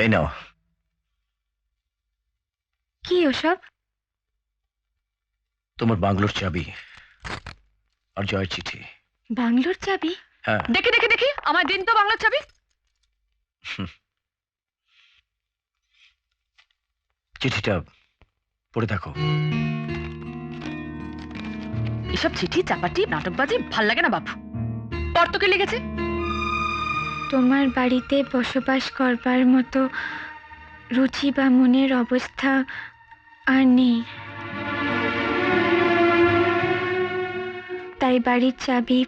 এই নাও। কি ওসব? তোমার বাংলোর চাবি আর জয়ের চিঠি। বাংলোর চাবি? হ্যাঁ। দেখি দেখি দেখি, আমার দিন তো বাংলোর চাবি। চিঠিটা পড়ে দেখো। এসব চিঠি চাপাটি নাটকবাজি ভাল লাগে না বাবু। পর তোকে লিখেছে। তোমার বাড়িতে বসবাস করবার মতো রুচি বা মনের অবস্থা আর নেই, তাই বাড়ির চাবি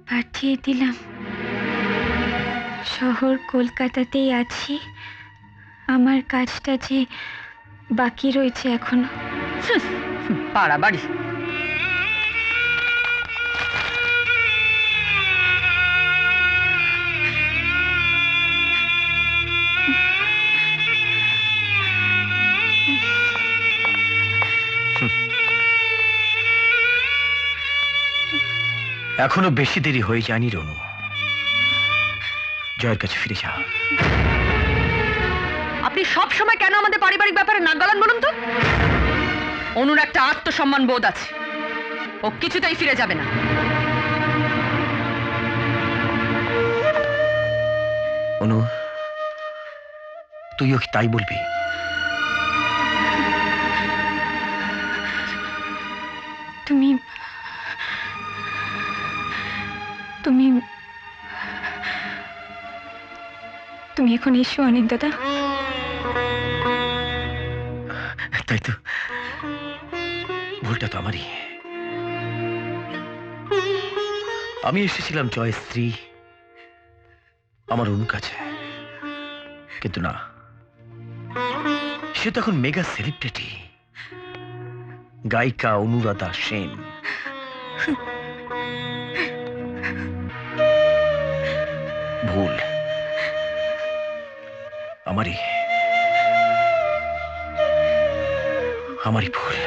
পাঠিয়ে দিলাম। শহর কলকাতাতেই আছি, আমার কাজটা যে বাকি রয়েছে এখনো। পাড়া বাড়ি। এখনো বেশি দেরি হয়ে যায়নি রনু, জয়ের কাছে ফিরে যা। আপনি সব সময় কেন আমাদের পারিবারিক ব্যাপারে নাক গলান বলুন তো? অনুর একটা আত্মসম্মান বোধ আছে, ও কিছুতেই ফিরে যাবে না। অনু, তুইও কি তাই বলবি? তুমি তুমি তুমি এখন এসো অনিক দাদা। তাই তো, ভুলটা তো আমারই। আমি এসেছিলাম জয়ের স্ত্রী আমার অনুর কাছে, কিন্তু না, সে তখন মেগা সেলিব্রিটি, গায়িকা অনুরাধা সেন। ভুল আমারই, আমারই ভুল।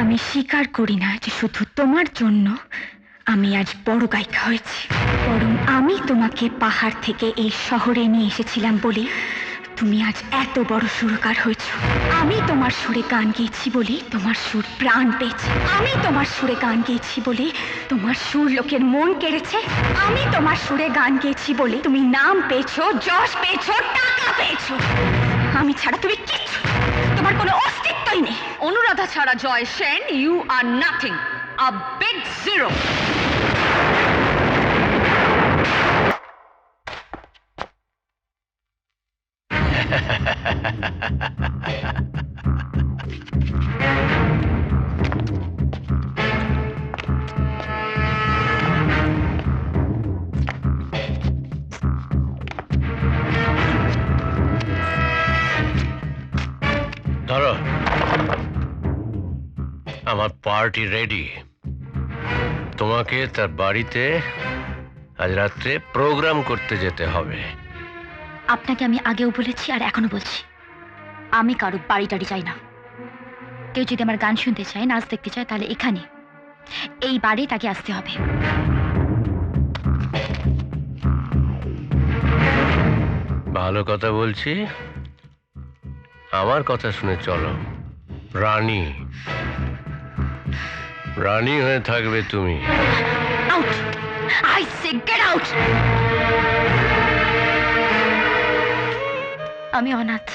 আমি স্বীকার করি না যে শুধু তোমার জন্য আমি আজ বড় গায়িকা হয়েছি, বরং আমি তোমাকে পাহাড় থেকে এই শহরে নিয়ে এসেছিলাম বলে তুমি আজ এত বড় সুরকার হয়েছ। আমি তোমার সুরে গান গেয়েছি বলে তোমার সুর প্রাণ পেয়েছে। আমি তোমার সুরে গান গেয়েছি বলে তোমার সুর লোকের মন কেড়েছে। আমি তোমার সুরে গান গেয়েছি বলে তুমি নাম পেয়েছো, যশ পেয়েছো, টাকা পেয়েছো। আমি ছাড়া তুমি কিচ্ছু, তোমার কোনো অস্তিত্বই নেই। অনুরাধা ছাড়া Joy Sen, you are nothing, a big zero. ধরো, আমার পার্টি রেডি। তোমাকে তার বাড়িতে আজ রাত্রে প্রোগ্রাম করতে যেতে হবে। আপনাকে আমি আগেও বলেছি আর এখনো বলছি, আমি কারো বাড়ি টাড়ি চাই না। কেউ যদি আমার গান শুনতে চায়, নাচ দেখতে চায়, তাহলে এখানে এই বাড়ি তাকে আসতে হবে। ভালো কথা বলছি, আমার কথা শুনে চলো। রানী, রানী হয়ে থাকবে তুমি। Out! I say get out! আমি অনাথ।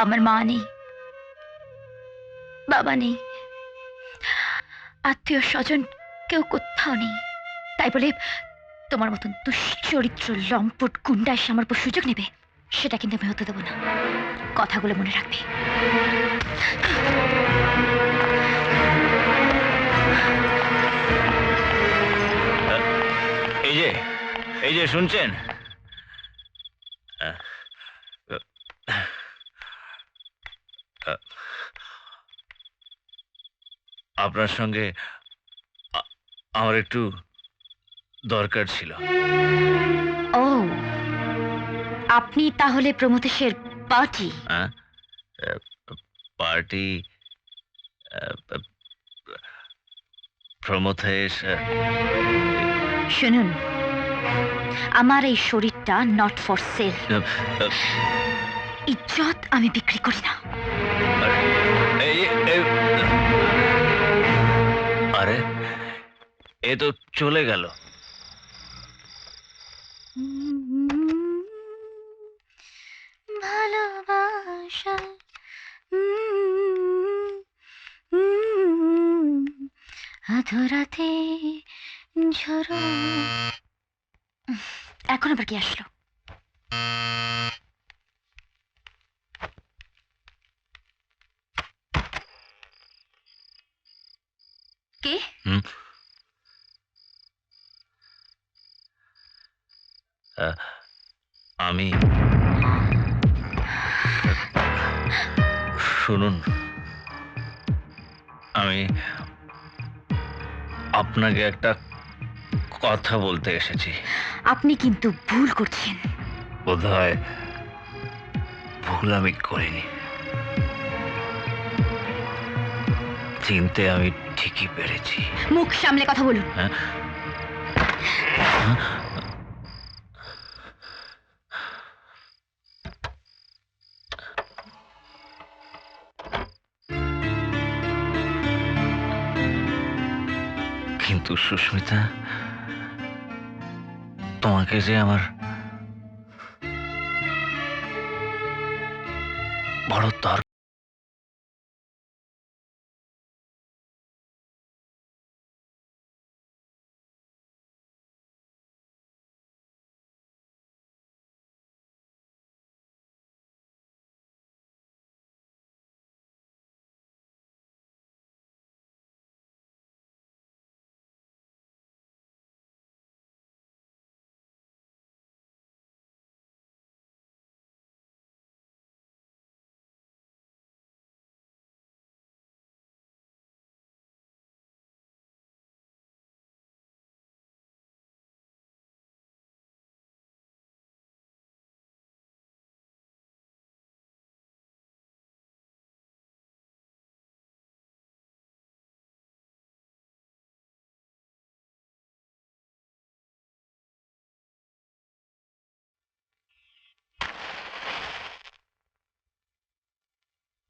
আমার মা নেই, বাবা নেই, আত্মীয় স্বজন কেউ কোথাও নেই। তাই বলে তোমার মতন দুশ্চরিত্র লম্পট গুন্ডা এসে আমার উপর সুযোগ নেবে, সেটা কিন্তু আমি হতে দেবো না। কথাগুলো মনে রাখবে। এই যে শুনছেন, আপনার সঙ্গে আমার একটু দরকার ছিল। ও, আপনি তাহলে প্রমথেশের পার্টি? পার্টি? প্রমথেশ? শুনুন, আমার এই শরীরটা নট ফর সেল। ইজ্জত আমি বিক্রি করি না। আরে এ তো চলে গেল। ভালোবাসা আধরাতে ঝরো। এখন আবার কি আসলো? কে? আমি। শুনুন, আমি আপনাকে একটা কথা বলতে এসেছি। আপনি কিন্তু ভুল করছেন। বোধহয় ভুল আমি করিনি, চিনতে আমি ঠিকই পেরেছি। মুখ সামলে কথা বলুন। হ্যাঁ, কিন্তু সুস্মিতা, তোমাকে যে আমার বড় দরকার।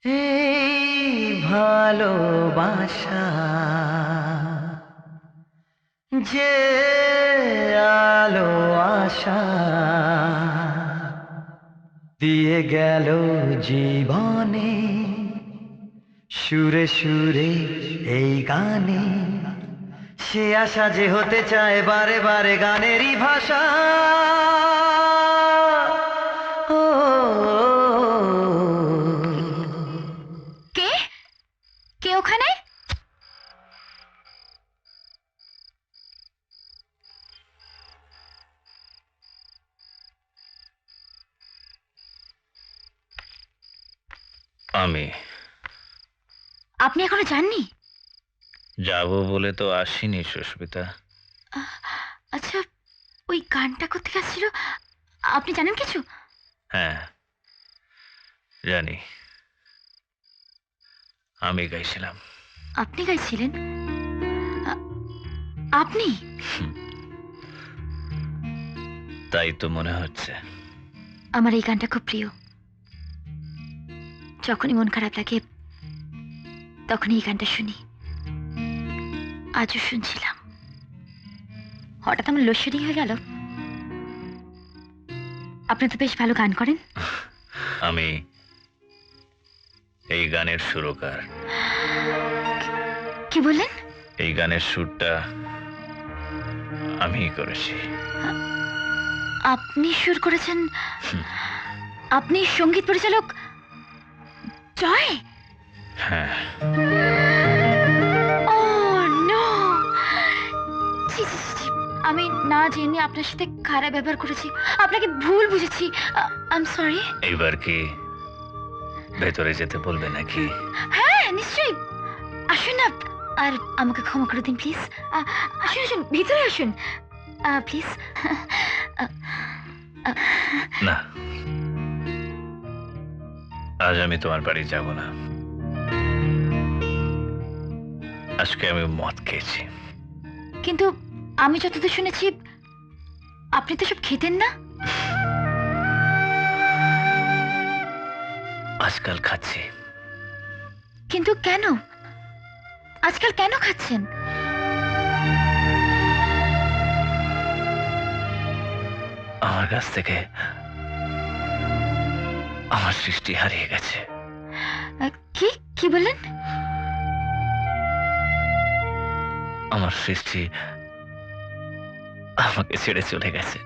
এই ভালোবাসা যে আলো আশা দিয়ে গেল জীবনে, সুরে সুরে এই গানে, সে আশা যে হতে চায় বারে বারে গানেরই ভাষা। ও কে? কে ওখানে? আমি আপনি এখনো যাননি? যাব বলে তো আসিনি সুস্মিতা। আচ্ছা, ওই গানটা কোথেকে আসছিল আপনি জানেন কিছু? হ্যাঁ জানি, আমি গাইছিলাম। আপনি গাইছিলেন? আপনি? তাই তো মনে হচ্ছে। আমার এই গানটা খুব প্রিয়। যখনই মন খারাপ লাগে তখনই এই গানটা শুনি। আজও শুনছিলাম, হঠাৎ আমার লোডশেডিং হয়ে গেল। আপনি তো বেশ ভালো গান করেন। আমি এই গানের সুরকার। কি বললেন? এই গানের সুরটা আমিই করেছি। আপনি সুর করেছেন? আপনি সঙ্গীত পরিচালক জয়? হ্যাঁ, ও নো, আমি না জেনে আপনার সাথে খারাপ ব্যবহার করেছি, আপনাকে ভুল বুঝেছি। I am sorry. এইবার কি ভেতরে যেতে বলবে নাকি? হ্যাঁ নিশ্চয়ই, আসুন না। আর আমাকে ক্ষমা করে দিন প্লিজ। আসুন আসুন, ভিতরে আসুন প্লিজ। না, আজ আমি তোমার বাড়ি যাব না। আজকে আমি মদ খেয়েছি। কিন্তু আমি যতদূর শুনেছি আপনি তো সব খেতেন না। আজকাল খাচ্ছি। কিন্তু কেন আজকাল কেন খাচ্ছেন? আমার কাছ থেকে আমার সৃষ্টি হারিয়ে গেছে। কি কি বললেন? আমার সৃষ্টি আমাকে ছেড়ে চলে গেছে।